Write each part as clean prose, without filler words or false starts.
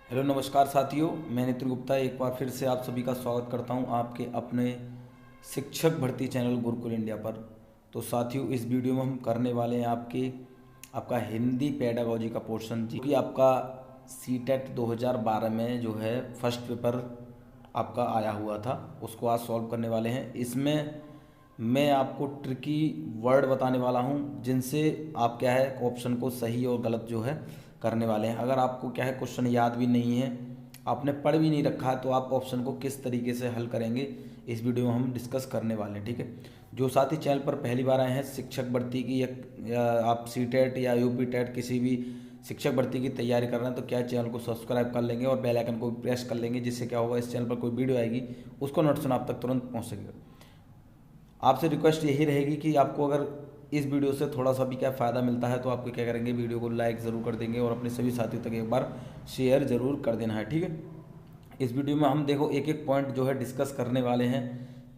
Hello नमस्कार साथियों, मैं नितिन गुप्ता एक बार फिर से आप सभी का स्वागत करता हूं आपके अपने शिक्षक भर्ती चैनल गुरुकुल इंडिया पर। तो साथियों, इस वीडियो में हम करने वाले हैं आपका हिंदी पेडागोजी का पोर्शन जी कि आपका सीटेट 2012 में जो है फर्स्ट पेपर आपका आया हुआ था, उसको आज सॉल्व करने वाले हैं। इसमें मैं आपको ट्रिकी वर्ड बताने वाला हूं जिनसे आप क्या है ऑप्शन को सही और गलत जो है करने वाले हैं। अगर आपको क्या है क्वेश्चन याद भी नहीं है, आपने पढ़ भी नहीं रखा है, तो आप ऑप्शन को किस तरीके से हल करेंगे इस वीडियो में हम डिस्कस करने वाले हैं। ठीक है, जो साथी चैनल पर पहली बार आए हैं शिक्षक भर्ती की या आप सीटेट या यूपी टेट किसी भी शिक्षक भर्ती की तैयारी कर रहे हैं, तो क्या चैनल को सब्सक्राइब कर लेंगे और बेल आइकन को भी प्रेस कर लेंगे, जिससे क्या होगा इस चैनल पर कोई वीडियो आएगी उसको नोटिफिकेशन आप तक तुरंत पहुंच सकेगा। आपसे रिक्वेस्ट यही रहेगी कि आपको अगर इस वीडियो से थोड़ा सा भी क्या फ़ायदा मिलता है तो आपको क्या करेंगे, वीडियो को लाइक ज़रूर कर देंगे और अपने सभी साथियों तक एक बार शेयर ज़रूर कर देना है। ठीक है, इस वीडियो में हम देखो एक एक पॉइंट जो है डिस्कस करने वाले हैं।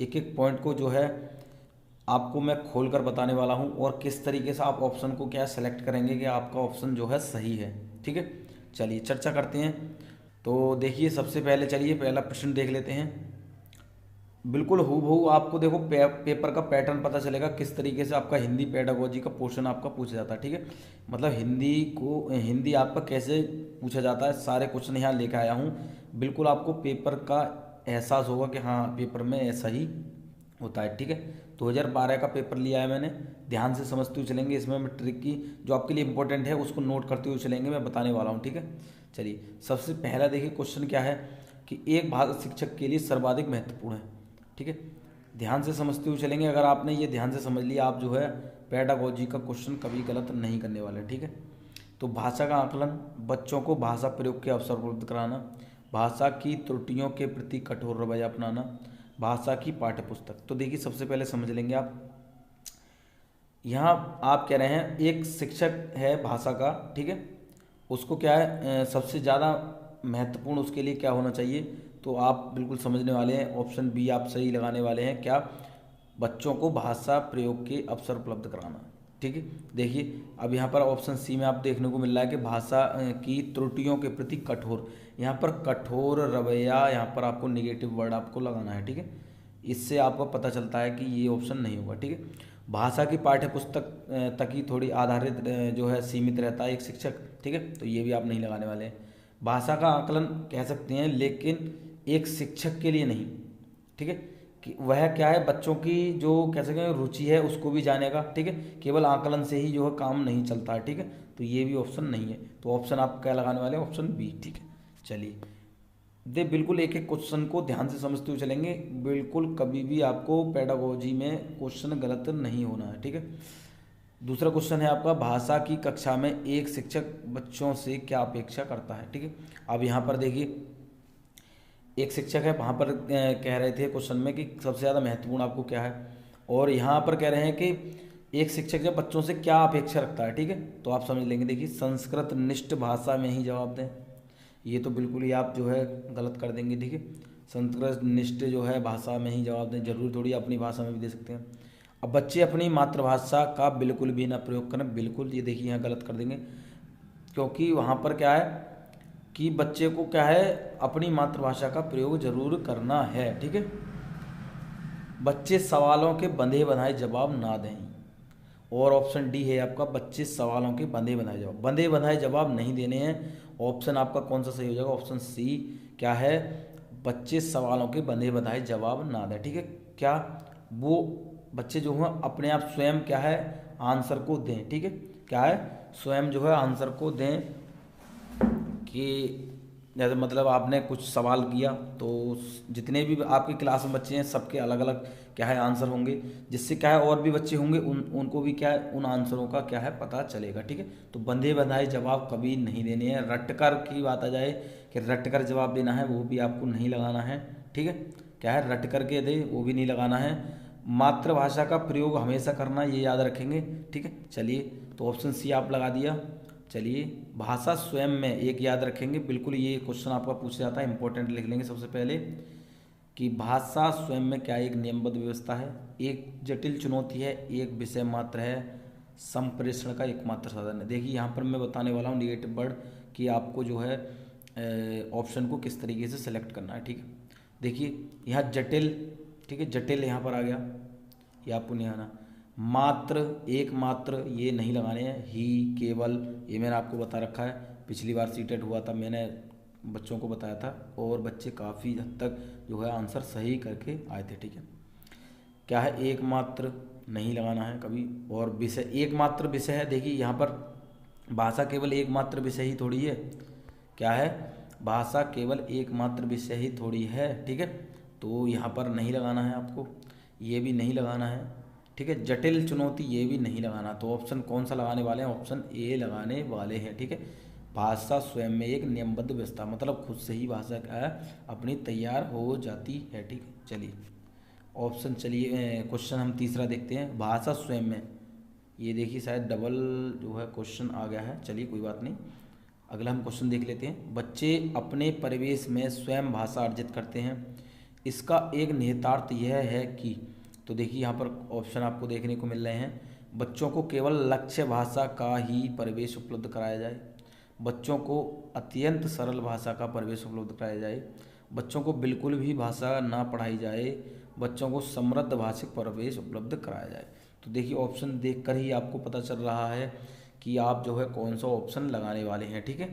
एक एक पॉइंट को जो है आपको मैं खोल कर बताने वाला हूँ और किस तरीके से आप ऑप्शन को क्या सेलेक्ट करेंगे कि आपका ऑप्शन जो है सही है। ठीक है, चलिए चर्चा करते हैं। तो देखिए, सबसे पहले चलिए पहला प्रश्न देख लेते हैं। बिल्कुल हूबहू आपको देखो पेपर का पैटर्न पता चलेगा किस तरीके से आपका हिंदी पेडागोजी का पोर्शन आपका पूछा जाता है। ठीक है, मतलब हिंदी आपका कैसे पूछा जाता है, सारे क्वेश्चन यहाँ लेकर आया हूँ। बिल्कुल आपको पेपर का एहसास होगा कि हाँ पेपर में ऐसा ही होता है। ठीक है, 2012 का पेपर लिया है मैंने, ध्यान से समझते हुए चलेंगे। इसमें मैं ट्रिक की जो आपके लिए इंपॉर्टेंट है उसको नोट करते हुए चलेंगे, मैं बताने वाला हूँ। ठीक है, चलिए सबसे पहला देखिए क्वेश्चन क्या है कि एक भाषा शिक्षक के लिए सर्वाधिक महत्वपूर्ण है। ठीक है, ध्यान से समझते हुए चलेंगे। अगर आपने ये ध्यान से समझ लिया, आप जो है पेडागोजी का क्वेश्चन कभी गलत नहीं करने वाले। ठीक है, तो भाषा का आकलन, बच्चों को भाषा प्रयोग के अवसर उपलब्ध कराना, भाषा की त्रुटियों के प्रति कठोर रवैया अपनाना, भाषा की पाठ्यपुस्तक। तो देखिए सबसे पहले समझ लेंगे आप, यहाँ आप कह रहे हैं एक शिक्षक है भाषा का। ठीक है, उसको क्या है सबसे ज़्यादा महत्वपूर्ण उसके लिए क्या होना चाहिए, तो आप बिल्कुल समझने वाले हैं। ऑप्शन बी आप सही लगाने वाले हैं, क्या, बच्चों को भाषा प्रयोग के अवसर उपलब्ध कराना। ठीक है, देखिए अब यहाँ पर ऑप्शन सी में आप देखने को मिल रहा है कि भाषा की त्रुटियों के प्रति कठोर, यहाँ पर कठोर रवैया, यहाँ पर आपको निगेटिव वर्ड आपको लगाना है। ठीक है, इससे आपको पता चलता है कि ये ऑप्शन नहीं होगा। ठीक है, भाषा की पाठ्यपुस्तक तक ही थोड़ी आधारित जो है सीमित रहता है एक शिक्षक। ठीक है, तो ये भी आप नहीं लगाने वाले हैं। भाषा का आकलन कह सकते हैं लेकिन एक शिक्षक के लिए नहीं। ठीक है, कि वह क्या है बच्चों की जो कह सकते हैं रुचि है उसको भी जानेगा। ठीक है, केवल आकलन से ही जो है काम नहीं चलता है। ठीक है, तो ये भी ऑप्शन नहीं है, तो ऑप्शन आप क्या लगाने वाले हैं, ऑप्शन बी। ठीक है, चलिए दे बिल्कुल एक एक क्वेश्चन को ध्यान से समझते हुए चलेंगे। बिल्कुल कभी भी आपको पेडागोजी में क्वेश्चन गलत नहीं होना है। ठीक है, दूसरा क्वेश्चन है आपका, भाषा की कक्षा में एक शिक्षक बच्चों से क्या अपेक्षा करता है। ठीक है, अब यहाँ पर देखिए एक शिक्षक है, वहाँ पर कह रहे थे क्वेश्चन में कि सबसे ज़्यादा महत्वपूर्ण आपको क्या है, और यहाँ पर कह रहे हैं कि एक शिक्षक जब बच्चों से क्या अपेक्षा रखता है। ठीक है, तो आप समझ लेंगे। देखिए संस्कृत निष्ठ भाषा में ही जवाब दें, ये तो बिल्कुल ही आप जो है गलत कर देंगे। ठीक है, संस्कृत निष्ठ जो है भाषा में ही जवाब दें, जरूरी थोड़ी अपनी भाषा में भी दे सकते हैं। अब बच्चे अपनी मातृभाषा का बिल्कुल भी ना प्रयोग करें, बिल्कुल ये देखिए यहाँ गलत कर देंगे, क्योंकि वहाँ पर क्या है कि बच्चे को क्या है अपनी मातृभाषा का प्रयोग जरूर करना है। ठीक है, बच्चे सवालों के बंधे बनाए जवाब ना दें, और ऑप्शन डी है आपका, बच्चे सवालों के बंधे बनाए जवाब नहीं देने हैं। ऑप्शन आपका कौन सा सही हो जाएगा, ऑप्शन सी क्या है, बच्चे सवालों के बंधे बनाए जवाब ना दें। ठीक है, क्या वो बच्चे जो हैं अपने आप स्वयं क्या है आंसर को दें। ठीक है, क्या है स्वयं जो है आंसर को दें, कि जैसे मतलब आपने कुछ सवाल किया तो जितने भी आपकी क्लास में बच्चे हैं सबके अलग अलग क्या है आंसर होंगे, जिससे क्या है और भी बच्चे होंगे उनको भी क्या है उन आंसरों का क्या है पता चलेगा। ठीक है, तो बंधे बंधाए जवाब कभी नहीं देने हैं। रटकर की बात आ जाए कि रटकर जवाब देना है, वो भी आपको नहीं लगाना है। ठीक है, क्या है रट करके दे, वो भी नहीं लगाना है। मातृभाषा का प्रयोग हमेशा करना, ये याद रखेंगे। ठीक है, चलिए तो ऑप्शन सी आप लगा दिया। चलिए भाषा स्वयं में एक याद रखेंगे, बिल्कुल ये क्वेश्चन आपका पूछा जाता है, इंपॉर्टेंट लिख लेंगे सबसे पहले कि भाषा स्वयं में क्या एक नियमबद्ध व्यवस्था है, एक जटिल चुनौती है, एक विषय मात्र है, संप्रेषण का एकमात्र साधन है। देखिए यहाँ पर मैं बताने वाला हूँ निगेटिव वर्ड कि आपको जो है ऑप्शन को किस तरीके से सेलेक्ट करना है। ठीक है, देखिए यहाँ जटिल, ठीक है, जटिल यहाँ पर आ गया, ये आपको नहीं आना। मात्र, एक मात्र, ये नहीं लगाने हैं। ही, केवल, ये मैंने आपको बता रखा है, पिछली बार सीटेट हुआ था मैंने बच्चों को बताया था, और बच्चे काफ़ी हद तक जो है आंसर सही करके आए थे। ठीक है, क्या है, एकमात्र नहीं लगाना है कभी। और विषय, एकमात्र विषय है, देखिए यहाँ पर भाषा केवल एकमात्र विषय ही थोड़ी है, क्या है, भाषा केवल एकमात्र विषय ही थोड़ी है। ठीक है, तो यहाँ पर नहीं लगाना है आपको, ये भी नहीं लगाना है। ठीक है, जटिल चुनौती, ये भी नहीं लगाना। तो ऑप्शन कौन सा लगाने वाले हैं, ऑप्शन ए लगाने वाले हैं। ठीक है, भाषा स्वयं में एक नियमबद्ध व्यवस्था, मतलब खुद से ही भाषा क्या है अपनी तैयार हो जाती है। ठीक है, चलिए ऑप्शन, चलिए क्वेश्चन हम तीसरा देखते हैं, भाषा स्वयं में। ये देखिए शायद डबल जो है क्वेश्चन आ गया है, चलिए कोई बात नहीं, अगला हम क्वेश्चन देख लेते हैं। बच्चे अपने परिवेश में स्वयं भाषा अर्जित करते हैं, इसका एक निहितार्थ यह है कि, तो देखिए यहाँ पर ऑप्शन आपको देखने को मिल रहे हैं। बच्चों को केवल लक्ष्य भाषा का ही परिवेश उपलब्ध कराया जाए, बच्चों को अत्यंत सरल भाषा का परिवेश उपलब्ध कराया जाए, बच्चों को बिल्कुल भी भाषा ना पढ़ाई जाए, बच्चों को समृद्ध भाषिक परिवेश उपलब्ध कराया जाए। तो देखिए ऑप्शन देखकर ही आपको पता चल रहा है कि आप जो है कौन सा ऑप्शन लगाने वाले हैं। ठीक है,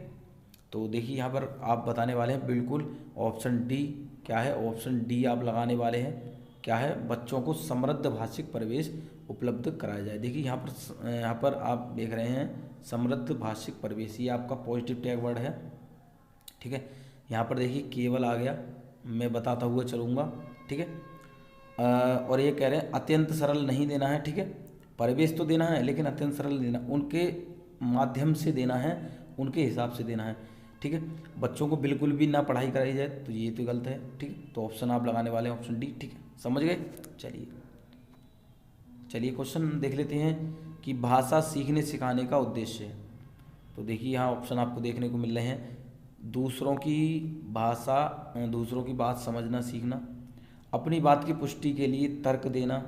तो देखिए यहाँ पर आप बताने वाले हैं बिल्कुल ऑप्शन डी, क्या है, ऑप्शन डी आप लगाने वाले हैं, क्या है, बच्चों को समृद्ध भाषिक परिवेश उपलब्ध कराया जाए। देखिए यहाँ पर आप देख रहे हैं समृद्ध भाषिक परिवेश, ये आपका पॉजिटिव टैग वर्ड है। ठीक है, यहाँ पर देखिए केवल आ गया, मैं बताता हुआ चलूँगा। ठीक है, और ये कह रहे हैं अत्यंत सरल नहीं देना है। ठीक है, परिवेश तो देना है लेकिन अत्यंत सरल देना, उनके माध्यम से देना है, उनके हिसाब से देना है। ठीक है, बच्चों को बिल्कुल भी ना पढ़ाई कराई जाए, तो ये तो गलत है। ठीक है, तो ऑप्शन आप लगाने वाले हैं ऑप्शन डी। ठीक है, समझ गए। चलिए चलिए क्वेश्चन देख लेते हैं कि भाषा सीखने सिखाने का उद्देश्य है। तो देखिए यहाँ ऑप्शन आपको देखने को मिल रहे हैं, दूसरों की भाषा, दूसरों की बात समझना सीखना, अपनी बात की पुष्टि के लिए तर्क देना,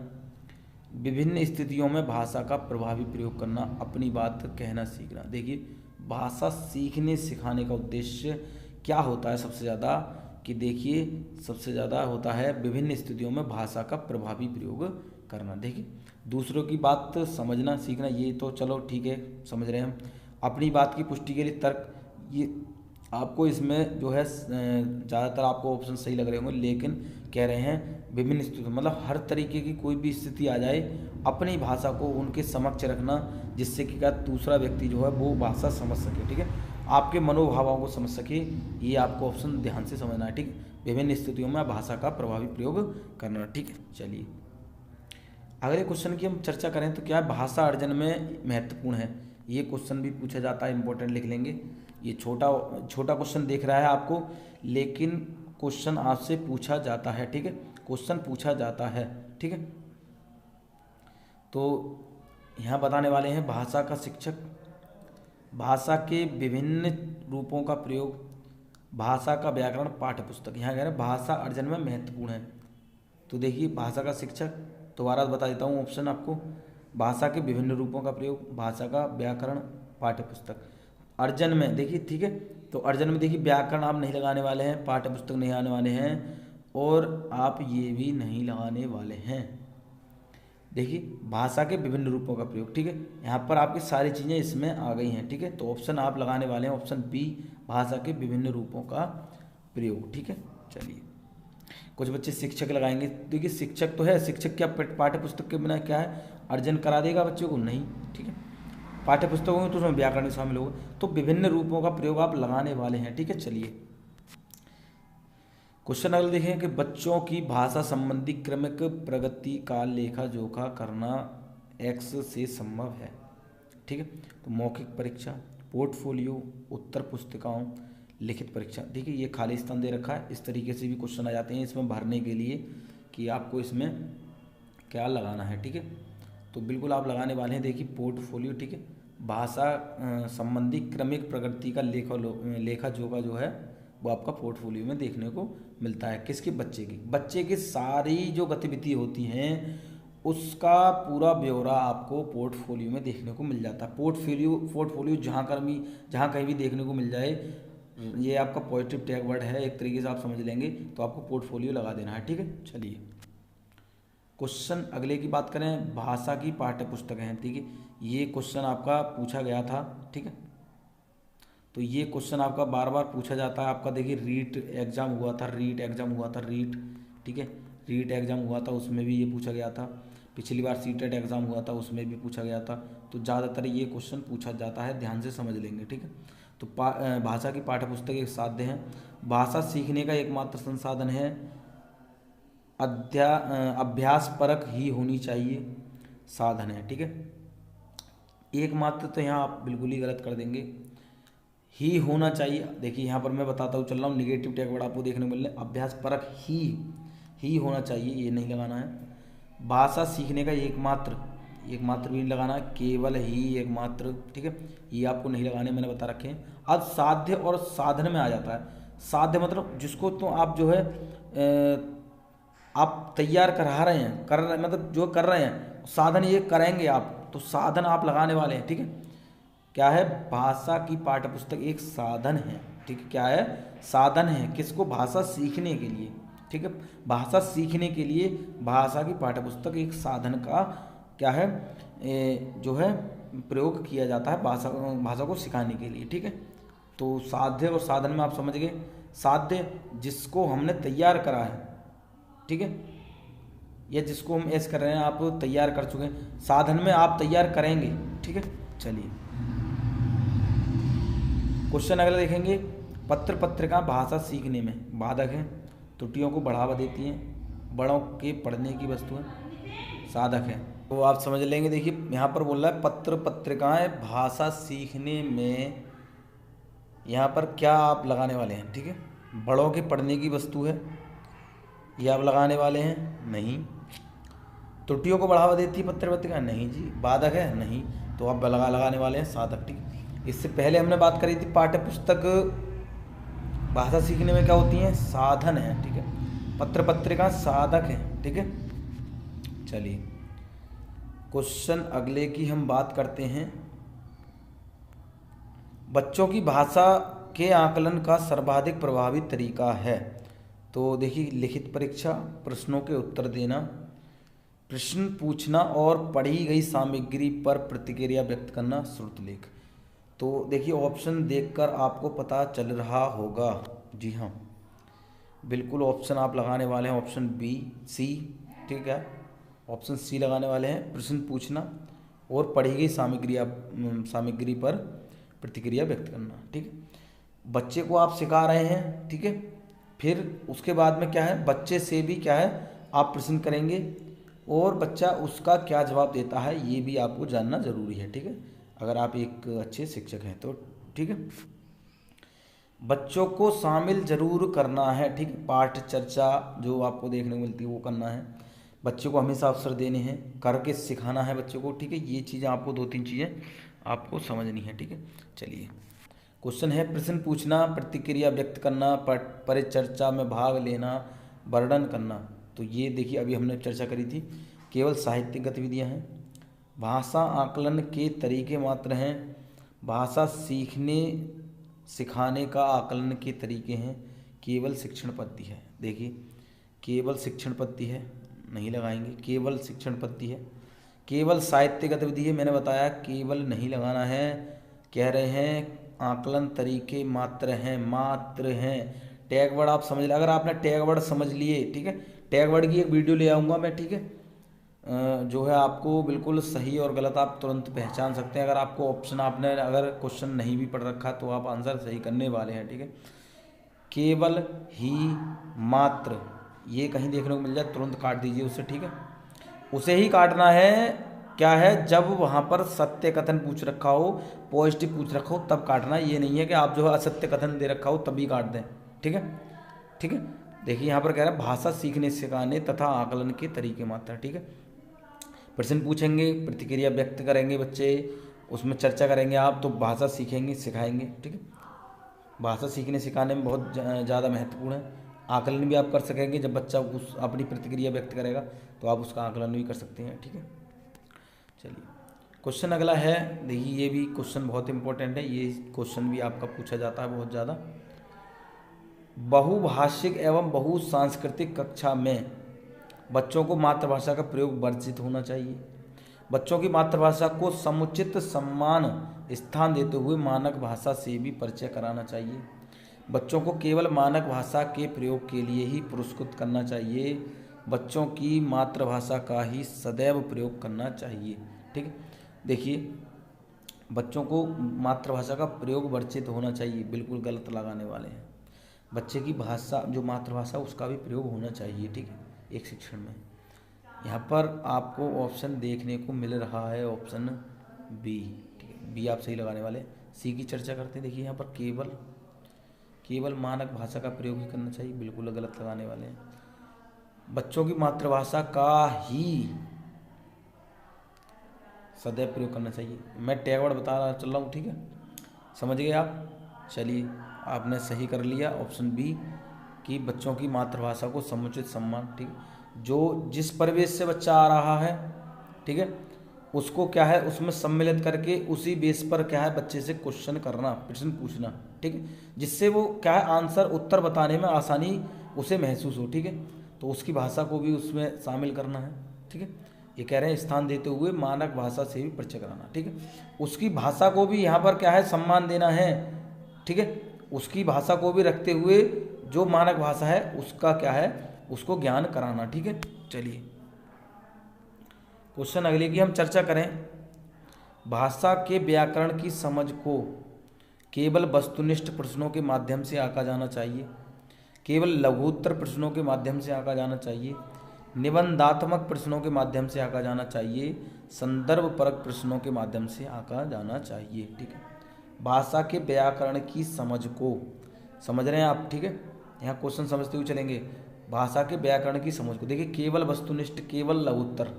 विभिन्न स्थितियों में भाषा का प्रभावी प्रयोग करना, अपनी बात कहना सीखना। देखिए भाषा सीखने सिखाने का उद्देश्य क्या होता है सबसे ज़्यादा, कि देखिए सबसे ज़्यादा होता है विभिन्न स्थितियों में भाषा का प्रभावी प्रयोग करना। देखिए दूसरों की बात समझना सीखना, ये तो चलो ठीक है समझ रहे हैं हम। अपनी बात की पुष्टि के लिए तर्क, ये आपको इसमें जो है ज़्यादातर आपको ऑप्शन सही लग रहे होंगे, लेकिन कह रहे हैं विभिन्न स्थिति, मतलब हर तरीके की कोई भी स्थिति आ जाए अपनी भाषा को उनके समक्ष रखना, जिससे कि क्या दूसरा व्यक्ति जो है वो भाषा समझ सके। ठीक है, आपके मनोभावों को समझ सके, ये आपको ऑप्शन ध्यान से समझना है। ठीक, विभिन्न स्थितियों में भाषा का प्रभावी प्रयोग करना। ठीक है, चलिए अगले क्वेश्चन की हम चर्चा करें तो क्या भाषा अर्जन में महत्वपूर्ण है, ये क्वेश्चन भी पूछा जाता है, इंपॉर्टेंट लिख लेंगे। ये छोटा छोटा क्वेश्चन देख रहा है आपको, लेकिन क्वेश्चन आपसे पूछा जाता है। ठीक है, क्वेश्चन पूछा जाता है। ठीक है, तो यहाँ बताने वाले हैं भाषा का शिक्षक, भाषा के विभिन्न रूपों का प्रयोग, भाषा का व्याकरण पाठ्य पुस्तक। यहाँ कह रहे हैं भाषा अर्जन में महत्वपूर्ण है। तो देखिए भाषा का शिक्षक, दोबारा बता देता हूँ ऑप्शन आपको, भाषा के विभिन्न रूपों का प्रयोग, भाषा का व्याकरण पाठ्य पुस्तक। अर्जन में देखिए, ठीक है, तो अर्जन में देखिए व्याकरण आप नहीं लगाने वाले हैं, पाठ्य पुस्तक नहीं आने वाले हैं, और आप ये भी नहीं लगाने वाले हैं। देखिए भाषा के विभिन्न रूपों का प्रयोग। ठीक है, यहाँ पर आपकी सारी चीज़ें इसमें आ गई हैं। ठीक है, तो ऑप्शन आप लगाने वाले हैं ऑप्शन बी, भाषा के विभिन्न रूपों का प्रयोग। ठीक है, चलिए कुछ बच्चे शिक्षक लगाएंगे। देखिए शिक्षक तो है, शिक्षक क्या पाठ्य पुस्तक के बिना क्या है अर्जन करा देगा बच्चों को, नहीं। ठीक है, पाठ्य पुस्तकों में तो उसमें व्याकरण शामिल होगा, तो विभिन्न रूपों का प्रयोग आप लगाने वाले हैं। ठीक है, चलिए क्वेश्चन अगले देखें कि बच्चों की भाषा संबंधी क्रमिक प्रगति का लेखा जोखा करना एक्स से संभव है। ठीक है, तो मौखिक परीक्षा, पोर्टफोलियो, उत्तर पुस्तिकाओं, लिखित परीक्षा। ठीक है, ये खाली स्थान दे रखा है, इस तरीके से भी क्वेश्चन आ जाते हैं इसमें भरने के लिए कि आपको इसमें क्या लगाना है। ठीक है, तो बिल्कुल आप लगाने वाले हैं, देखिए पोर्टफोलियो। ठीक है, भाषा संबंधी क्रमिक प्रगति का लेखा जोखा जो है वो आपका पोर्टफोलियो में देखने को मिलता है। किसकी, बच्चे की सारी जो गतिविधि होती हैं उसका पूरा ब्यौरा आपको पोर्टफोलियो में देखने को मिल जाता है। पोर्टफोलियो जहाँ कहीं भी देखने को मिल जाए, ये आपका पॉजिटिव टैग वर्ड है, एक तरीके से आप समझ लेंगे तो आपको पोर्टफोलियो लगा देना है, ठीक है। चलिए क्वेश्चन अगले की बात करें, भाषा की पाठ्य पुस्तकें हैं, ठीक है। ये क्वेश्चन आपका पूछा गया था, ठीक है। तो ये क्वेश्चन आपका बार बार पूछा जाता है आपका। देखिए रीट एग्जाम हुआ था, रीट एग्जाम हुआ था, रीट, ठीक है, रीट एग्जाम हुआ था, उसमें भी ये पूछा गया था। पिछली बार सीटेट एग्जाम हुआ था, उसमें भी पूछा गया था। तो ज़्यादातर ये क्वेश्चन पूछा जाता है, ध्यान से समझ लेंगे, ठीक है। तो भाषा की पाठ्य पुस्तक एक साध्य है। भाषा सीखने का एकमात्र संसाधन है, अभ्यास परक ही होनी चाहिए, साधन है, ठीक है। एकमात्र तो यहाँ आप बिल्कुल ही गलत कर देंगे, ही होना चाहिए। देखिए यहाँ पर मैं बताता हूँ, चल रहा हूँ, निगेटिव टैग वर्ड आपको देखने को मिल रहा है, अभ्यास परक ही होना चाहिए, ये नहीं लगाना है। भाषा सीखने का एकमात्र, एकमात्र भी नहीं लगाना है, केवल ही, एकमात्र, ठीक है, ये आपको नहीं लगाने, मैंने बता रखे हैं। अब साध्य और साधन में आ जाता है। साध्य मतलब जिसको तो आप जो है आप तैयार करा रहे हैं, कर रहे मतलब जो कर रहे हैं, साधन ये करेंगे आप, तो साधन आप लगाने वाले हैं, ठीक है। क्या है, भाषा की पाठ्यपुस्तक एक साधन है, ठीक है। क्या है, साधन है, किसको, भाषा सीखने के लिए, ठीक है। भाषा सीखने के लिए भाषा की पाठ्यपुस्तक एक साधन का क्या है, जो है प्रयोग किया जाता है भाषा को सिखाने के लिए, ठीक है। तो साध्य और साधन में आप समझ गए। साध्य जिसको हमने तैयार करा है, ठीक है, या जिसको हम ऐसे कर रहे हैं, आप तैयार कर चुके हैं। साधन में आप तैयार करेंगे, ठीक है। चलिए क्वेश्चन अगला देखेंगे, पत्र पत्रिका भाषा सीखने में बाधक है, त्रुटियों को बढ़ावा देती हैं, बड़ों के पढ़ने की वस्तुएं, साधक है। तो आप समझ लेंगे। देखिए यहाँ पर बोल रहा है पत्र पत्रिकाएं भाषा सीखने में, यहाँ पर क्या आप लगाने वाले हैं, ठीक है। बड़ों के पढ़ने की वस्तु है, ये आप लगाने वाले हैं, नहीं। त्रुटियों को बढ़ावा देती है पत्र पत्रिका, नहीं जी। बाधक है, नहीं। तो आप लगाने वाले हैं साधक, ठीक है। इससे पहले हमने बात करी थी पाठ्य पुस्तक भाषा सीखने में क्या होती हैं, साधन है, ठीक है। पत्र पत्रिका साधक है, ठीक है। चलिए क्वेश्चन अगले की हम बात करते हैं, बच्चों की भाषा के आकलन का सर्वाधिक प्रभावी तरीका है। तो देखिए लिखित परीक्षा, प्रश्नों के उत्तर देना, प्रश्न पूछना और पढ़ी गई सामग्री पर प्रतिक्रिया व्यक्त करना, श्रुतलेख। तो देखिए ऑप्शन देखकर आपको पता चल रहा होगा, जी हाँ बिल्कुल ऑप्शन आप लगाने वाले हैं, ऑप्शन बी सी, ठीक है। ऑप्शन सी लगाने वाले हैं, प्रश्न पूछना और पढ़ी गई सामग्री पर प्रतिक्रिया व्यक्त करना, ठीक है। बच्चे को आप सिखा रहे हैं, ठीक है। फिर उसके बाद में क्या है, बच्चे से भी क्या है आप प्रश्न करेंगे और बच्चा उसका क्या जवाब देता है, ये भी आपको जानना जरूरी है, ठीक है, अगर आप एक अच्छे शिक्षक हैं तो, ठीक है। बच्चों को शामिल जरूर करना है, ठीक है। पाठ चर्चा जो आपको देखने को मिलती है वो करना है, बच्चे को हमेशा अवसर देने हैं, करके सिखाना है बच्चों को, ठीक है। ये चीज़ें आपको 2-3 चीज़ें आपको समझनी है, ठीक है। चलिए क्वेश्चन है, प्रश्न पूछना, प्रतिक्रिया व्यक्त करना, परिचर्चा में भाग लेना, वर्णन करना। तो ये देखिए अभी हमने चर्चा करी थी, केवल साहित्यिक गतिविधियां हैं। भाषा आकलन के तरीके मात्र हैं, भाषा सीखने सिखाने का आकलन के तरीके हैं, केवल शिक्षण पद्धति है। देखिए केवल शिक्षण पद्धति है, नहीं लगाएंगे, केवल शिक्षण पद्धति है। केवल साहित्य गतिविधि है, मैंने बताया केवल नहीं लगाना है। कह रहे हैं आकलन तरीके मात्र हैं। टैग वर्ड आप समझ लें, अगर आपने टैग वर्ड समझ लिए, ठीक है, टैग वर्ड की एक वीडियो ले आऊँगा मैं, ठीक है, जो है आपको बिल्कुल सही और गलत आप तुरंत पहचान सकते हैं। अगर आपको ऑप्शन, आपने अगर क्वेश्चन नहीं भी पढ़ रखा तो आप आंसर सही करने वाले हैं, ठीक है। केवल ही, मात्र, ये कहीं देखने को मिल जाए तुरंत काट दीजिए उसे, ठीक है। उसे ही काटना है, क्या है, जब वहाँ पर सत्य कथन पूछ रखा हो, पॉजिटिव पूछ रखा हो तब काटना। ये नहीं है कि आप जो है असत्य कथन दे रखा हो तभी काट दें, ठीक है, ठीक है। देखिए यहाँ पर कह रहा है भाषा सीखने सिखाने तथा आकलन के तरीके मात्र, ठीक है। प्रश्न पूछेंगे, प्रतिक्रिया व्यक्त करेंगे बच्चे, उसमें चर्चा करेंगे आप, तो भाषा सीखेंगे सिखाएंगे, ठीक है। भाषा सीखने सिखाने में बहुत ज़्यादा महत्वपूर्ण है। आकलन भी आप कर सकेंगे, जब बच्चा उस अपनी प्रतिक्रिया व्यक्त करेगा तो आप उसका आकलन भी कर सकते हैं, ठीक है। चलिए क्वेश्चन अगला है, देखिए ये भी क्वेश्चन बहुत इंपॉर्टेंट है, ये क्वेश्चन भी आपका पूछा जाता है बहुत ज़्यादा। बहुभाषिक एवं बहुसांस्कृतिक कक्षा में बच्चों को मातृभाषा का प्रयोग वर्जित होना चाहिए। बच्चों की मातृभाषा को समुचित सम्मान स्थान देते हुए मानक भाषा से भी परिचय कराना चाहिए। बच्चों को केवल मानक भाषा के प्रयोग के लिए ही पुरस्कृत करना चाहिए। बच्चों की मातृभाषा का ही सदैव प्रयोग करना चाहिए। ठीक है, देखिए बच्चों को मातृभाषा का प्रयोग वर्जित होना चाहिए, बिल्कुल गलत लगाने वाले हैं। बच्चे की भाषा जो मातृभाषा उसका भी प्रयोग होना चाहिए। ठीक है, एक शिक्षण में। यहाँ पर आपको ऑप्शन देखने को मिल रहा है ऑप्शन बी। ठीक है, बी आप सही लगाने वाले। सी की चर्चा करते हैं। देखिए यहाँ पर केवल मानक भाषा का प्रयोग ही करना चाहिए, बिल्कुल गलत लगाने वाले हैं। बच्चों की मातृभाषा का ही सदैव प्रयोग करना चाहिए। मैं टैगवर्ड बता रहा चल रहा हूँ। ठीक है, समझ गए आप। चलिए, आपने सही कर लिया ऑप्शन बी कि बच्चों की मातृभाषा को समुचित सम्मान। ठीक है, जो जिस परिवेश से बच्चा आ रहा है, ठीक है, उसको क्या है उसमें सम्मिलित करके उसी बेस पर क्या है बच्चे से क्वेश्चन करना, प्रश्न पूछना। ठीक है, जिससे वो क्या है आंसर उत्तर बताने में आसानी उसे महसूस हो। ठीक है, तो उसकी भाषा को भी उसमें शामिल करना है। ठीक है, ये कह रहे हैं स्थान देते हुए मानक भाषा से भी परिचय कराना। ठीक है, उसकी भाषा को भी यहाँ पर क्या है सम्मान देना है। ठीक है, उसकी भाषा को भी रखते हुए जो मानक भाषा है उसका क्या है उसको ज्ञान कराना। ठीक है, चलिए क्वेश्चन अगले की हम चर्चा करें। भाषा के व्याकरण की समझ को केवल वस्तुनिष्ठ प्रश्नों के माध्यम से आंका जाना चाहिए, केवल लघुत्तर प्रश्नों के माध्यम से आंका जाना चाहिए, निबंधात्मक प्रश्नों के माध्यम से आंका जाना चाहिए, संदर्भ परक प्रश्नों के माध्यम से आंका जाना चाहिए। ठीक है, भाषा के व्याकरण की समझ को समझ रहे हैं आप। ठीक है, यहाँ क्वेश्चन समझते हुए चलेंगे। भाषा के व्याकरण की समझ को देखिए, केवल वस्तुनिष्ठ, केवल लघुत्तर,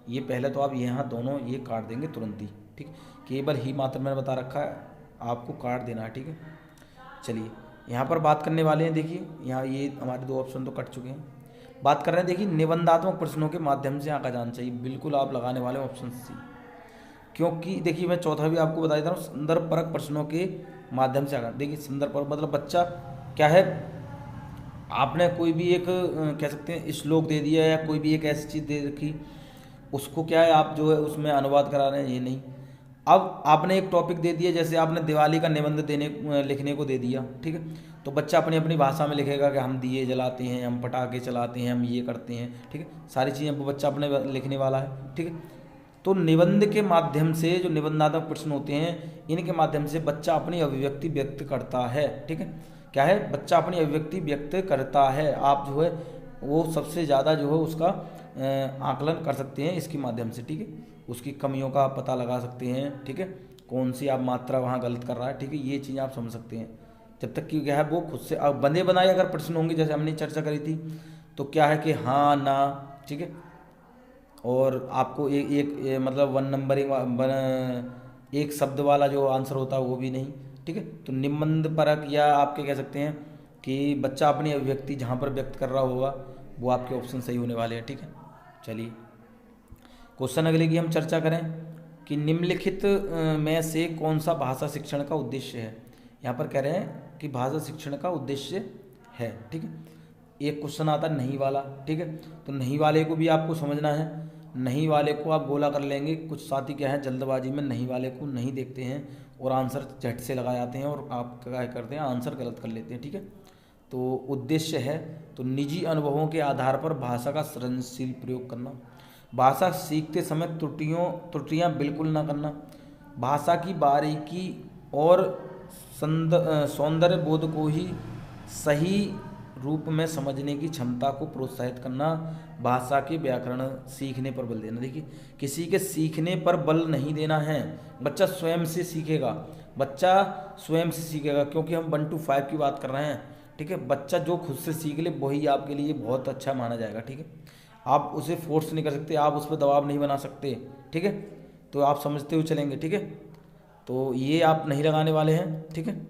ये पहले तो आप यहाँ दोनों ये काट देंगे तुरंत ही। ठीक, केवल ही मात्र मैंने बता रखा है, आपको काट देना है। ठीक है, चलिए यहाँ पर बात करने वाले हैं। देखिए यहाँ ये हमारे दो ऑप्शन तो कट चुके हैं। बात कर रहे हैं देखिए निबंधात्मक प्रश्नों के माध्यम से आंका जाना चाहिए, बिल्कुल आप लगाने वाले ऑप्शन सी। क्योंकि देखिए मैं चौथा भी आपको बता देता हूँ, संदर्भ परक प्रश्नों के माध्यम से आंका। देखिए संदर्भ परक मतलब बच्चा क्या है, आपने कोई भी एक कह सकते हैं श्लोक दे दिया या कोई भी एक ऐसी चीज़ दे रखी, उसको क्या है आप जो है उसमें अनुवाद करा रहे हैं, ये नहीं। अब आपने एक टॉपिक दे दिया, जैसे आपने दिवाली का निबंध लिखने को दे दिया। ठीक है, तो बच्चा अपनी अपनी भाषा में लिखेगा कि हम दिए जलाते हैं, हम पटाखे चलाते हैं, हम ये करते हैं। ठीक है, सारी चीज़ें वो बच्चा अपने लिखने वाला है। ठीक है, तो निबंध के माध्यम से जो निबंधात्मक प्रश्न होते हैं इनके माध्यम से बच्चा अपनी अभिव्यक्ति व्यक्त करता है। ठीक है, क्या है बच्चा अपनी अभिव्यक्ति व्यक्त करता है। आप जो है वो सबसे ज़्यादा जो है उसका आकलन कर सकते हैं इसके माध्यम से। ठीक है, उसकी कमियों का आप पता लगा सकते हैं। ठीक है, कौन सी आप मात्रा वहाँ गलत कर रहा है। ठीक है, ये चीज़ आप समझ सकते हैं। जब तक कि क्या है वो खुद से अब बंदे बनाए अगर प्रश्न होंगे, जैसे हमने चर्चा करी थी, तो क्या है कि हाँ ना। ठीक है, और आपको एक मतलब वन नंबरिंग एक शब्द वाला जो आंसर होता है वो भी नहीं। ठीक है, तो निबंध परक या आपके कह सकते हैं कि बच्चा अपनी अभिव्यक्ति जहाँ पर व्यक्त कर रहा होगा वो आपके ऑप्शन सही होने वाले हैं। ठीक है, चलिए क्वेश्चन अगले की हम चर्चा करें कि निम्नलिखित में से कौन सा भाषा शिक्षण का उद्देश्य है। यहाँ पर कह रहे हैं कि भाषा शिक्षण का उद्देश्य है। ठीक है, एक क्वेश्चन आता नहीं वाला। ठीक है, तो नहीं वाले को भी आपको समझना है। नहीं वाले को आप गोला कर लेंगे। कुछ साथी क्या है जल्दबाजी में नहीं वाले को नहीं देखते हैं और आंसर झट से लगा जाते हैं और आप क्या करते हैं आंसर गलत कर लेते हैं। ठीक है, तो उद्देश्य है तो निजी अनुभवों के आधार पर भाषा का सृजनशील प्रयोग करना, भाषा सीखते समय त्रुटियां बिल्कुल ना करना, भाषा की बारीकी और सौंदर्य बोध को ही सही रूप में समझने की क्षमता को प्रोत्साहित करना, भाषा के व्याकरण सीखने पर बल देना। देखिए किसी के सीखने पर बल नहीं देना है, बच्चा स्वयं से सीखेगा। बच्चा स्वयं से सीखेगा क्योंकि हम 1 to 5 की बात कर रहे हैं। ठीक है, बच्चा जो खुद से सीख ले वही आपके लिए बहुत अच्छा माना जाएगा। ठीक है, आप उसे फोर्स नहीं कर सकते, आप उस पर दबाव नहीं बना सकते। ठीक है, तो आप समझते हुए चलेंगे। ठीक है, तो ये आप नहीं लगाने वाले हैं। ठीक है,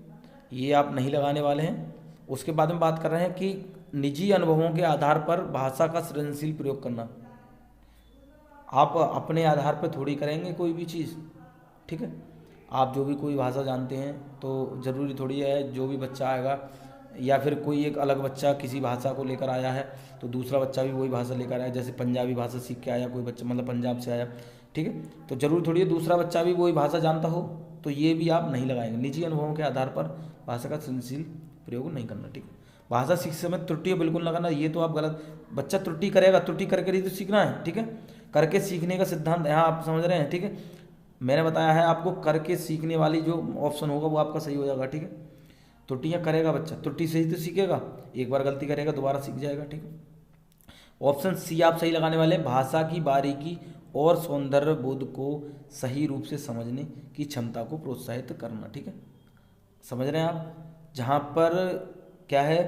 ये आप नहीं लगाने वाले हैं। उसके बाद में बात कर रहे हैं कि निजी अनुभवों के आधार पर भाषा का सृजनशील प्रयोग करना। आप अपने आधार पर थोड़ी करेंगे कोई भी चीज़। ठीक है, आप जो भी कोई भाषा जानते हैं तो ज़रूरी थोड़ी है जो भी बच्चा आएगा या फिर कोई एक अलग बच्चा किसी भाषा को लेकर आया है तो दूसरा बच्चा भी वही भाषा लेकर आया, जैसे पंजाबी भाषा सीख के आया कोई बच्चा, मतलब पंजाब से आया, ठीक है, तो जरूर थोड़ी है दूसरा बच्चा भी वही भाषा जानता हो, तो ये भी आप नहीं लगाएंगे। निजी अनुभवों के आधार पर भाषा का सृजनशील प्रयोग नहीं करना, ठीक है। भाषा सीखते समय त्रुटि बिल्कुल ना करना, ये तो आप गलत, बच्चा त्रुटि करेगा, त्रुटि करके ही तो सीखना है, ठीक है। करके सीखने का सिद्धांत यहाँ आप समझ रहे हैं, ठीक है। मैंने बताया है आपको, करके सीखने वाली जो ऑप्शन होगा वो आपका सही हो जाएगा, ठीक है। त्रुटियाँ करेगा बच्चा, त्रुटि से ही तो सीखेगा, एक बार गलती करेगा दोबारा सीख जाएगा, ठीक है। ऑप्शन सी आप सही लगाने वाले हैं, भाषा की बारीकी और सौंदर्य बोध को सही रूप से समझने की क्षमता को प्रोत्साहित करना, ठीक है। समझ रहे हैं आप, जहाँ पर क्या है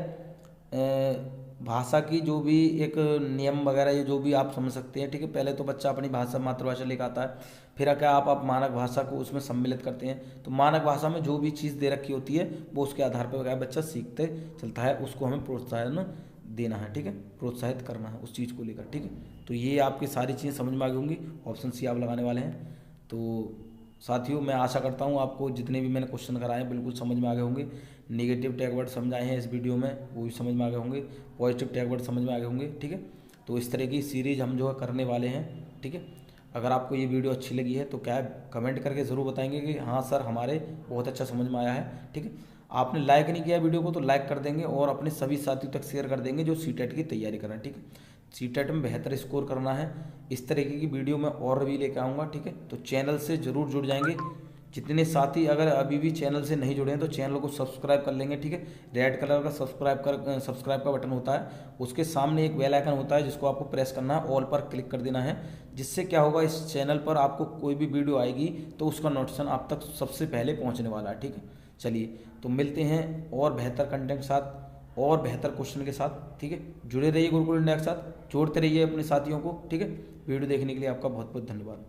भाषा की जो भी एक नियम वगैरह ये जो भी आप समझ सकते हैं, ठीक है। पहले तो बच्चा अपनी भाषा मातृभाषा लेकर आता है, फिर क्या आप मानक भाषा को उसमें सम्मिलित करते हैं, तो मानक भाषा में जो भी चीज़ दे रखी होती है वो उसके आधार पर क्या बच्चा सीखते चलता है, उसको हमें प्रोत्साहन देना है, ठीक है, प्रोत्साहित करना है उस चीज़ को लेकर, ठीक है। तो ये आपकी सारी चीज़ें समझ में आ गई होंगी, ऑप्शन सी आप लगाने वाले हैं। तो साथियों मैं आशा करता हूँ आपको जितने भी मैंने क्वेश्चन कराए बिल्कुल समझ में आ गए होंगे। नेगेटिव टैग वर्ड समझाए हैं इस वीडियो में वो भी समझ में आ गए होंगे, पॉजिटिव टैग वर्ड समझ में आ गए होंगे, ठीक है। तो इस तरह की सीरीज हम जो है करने वाले हैं, ठीक है। अगर आपको ये वीडियो अच्छी लगी है तो क्या है कमेंट करके ज़रूर बताएंगे कि हाँ सर हमारे बहुत अच्छा समझ में आया है, ठीक है। आपने लाइक नहीं किया वीडियो को तो लाइक कर देंगे और अपने सभी साथियों तक शेयर कर देंगे जो सीटेट की तैयारी कर रहे हैं, ठीक है। सीटेट में बेहतर स्कोर करना है, इस तरीके की वीडियो मैं और भी लेकर आऊँगा, ठीक है। तो चैनल से ज़रूर जुड़ जाएंगे जितने साथी अगर अभी भी चैनल से नहीं जुड़े हैं तो चैनल को सब्सक्राइब कर लेंगे, ठीक है। रेड कलर का सब्सक्राइब का बटन होता है, उसके सामने एक बेल आइकन होता है जिसको आपको प्रेस करना है, ऑल पर क्लिक कर देना है, जिससे क्या होगा इस चैनल पर आपको कोई भी वीडियो आएगी तो उसका नोटिफिकेशन आप तक सबसे पहले पहुँचने वाला है, ठीक है। चलिए तो मिलते हैं और बेहतर कंटेंट के साथ और बेहतर क्वेश्चन के साथ, ठीक है। जुड़े रहिए गुरुकुल इंडिया के साथ, जोड़ते रहिए अपने साथियों को, ठीक है। वीडियो देखने के लिए आपका बहुत बहुत धन्यवाद।